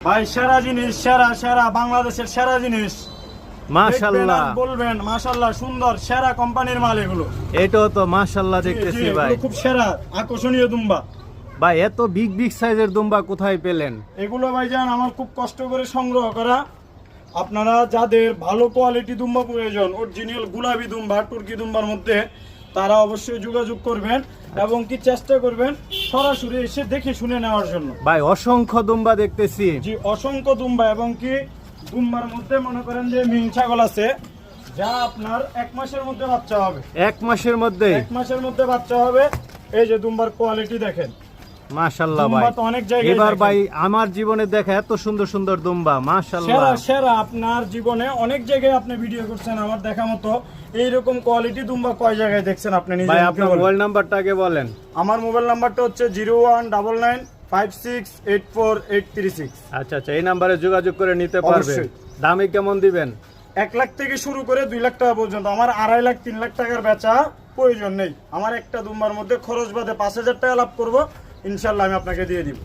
ভাই সেরা জিনিস, সেরা সেরা বাংলাদেশের সেরা জিনিস। মাশাআল্লাহ বলবেন মাশাআল্লাহ, সুন্দর সেরা কোম্পানির মাল এগুলো। এটাও তো মাশাআল্লাহ দেখতেছি ভাই। খুব সেরা আকর্ষণীয় দুম্বা ভাই এত বিগ বিগ সাইজের দুম্বা কোথায় পেলেন? এগুলো ভাইজান আমার খুব কষ্ট করে সংগ্রহ করা। আপনারা যাদের ভালো কোয়ালিটি দুম্বা প্রয়োজন, অরিজিনাল গুলাবি দুম্বা, তুর্কি দুম্বার মধ্যে, তারা অবশ্যই যোগাযোগ করবেন এবং কি চেষ্টা করবেন সরাসরি এসে দেখে শুনে নেওয়ার জন্য। ভাই অসংখ্য দুম্বা দেখতেছি। জি, অসংখ্য দুম্বা এবং কি দুম্বার মধ্যে মনে করেন যে মিন ছাগল আছে, যা আপনার 1 মাসের মধ্যে বাচ্চা হবে। 1 মাসের মধ্যে? 1 মাসের মধ্যে বাচ্চা হবে। এই যে দুম্বার কোয়ালিটি দেখেন, মাশাআল্লাহ ভাই। দুম্বা তো অনেক জায়গায় এবার দেখেন। ভাই আমার জীবনে দেখা এত সুন্দর সুন্দর দুম্বা, মাশাআল্লাহ। সেরা সেরা আপনার জীবনে অনেক জায়গায় আপনি ভিডিও করছেন, আমার দেখা মতো এইরকম কোয়ালিটি দুম্বা কয় জায়গায় দেখছেন আপনি নিজে? ভাই আপনার মোবাইল নাম্বারটা আগে বলেন। আমার মোবাইল নাম্বারটা হচ্ছে 0199568486। আচ্ছা আচ্ছা, এই নাম্বারে যোগাযোগ করে নিতে পারবেন। অবশ্যই। দামে কেমন দিবেন? 1 লাখ থেকে শুরু করে 2 লাখ টাকা পর্যন্ত। আমার 2.5 লাখ 3 লাখ টাকার বেচা প্রয়োজন নেই। আমার একটা দুম্বার মধ্যে খরচ বাদে 5,000 টাকা লাভ করবো, ইনশাল্লাহ আমি আপনাকে দিয়ে দিব।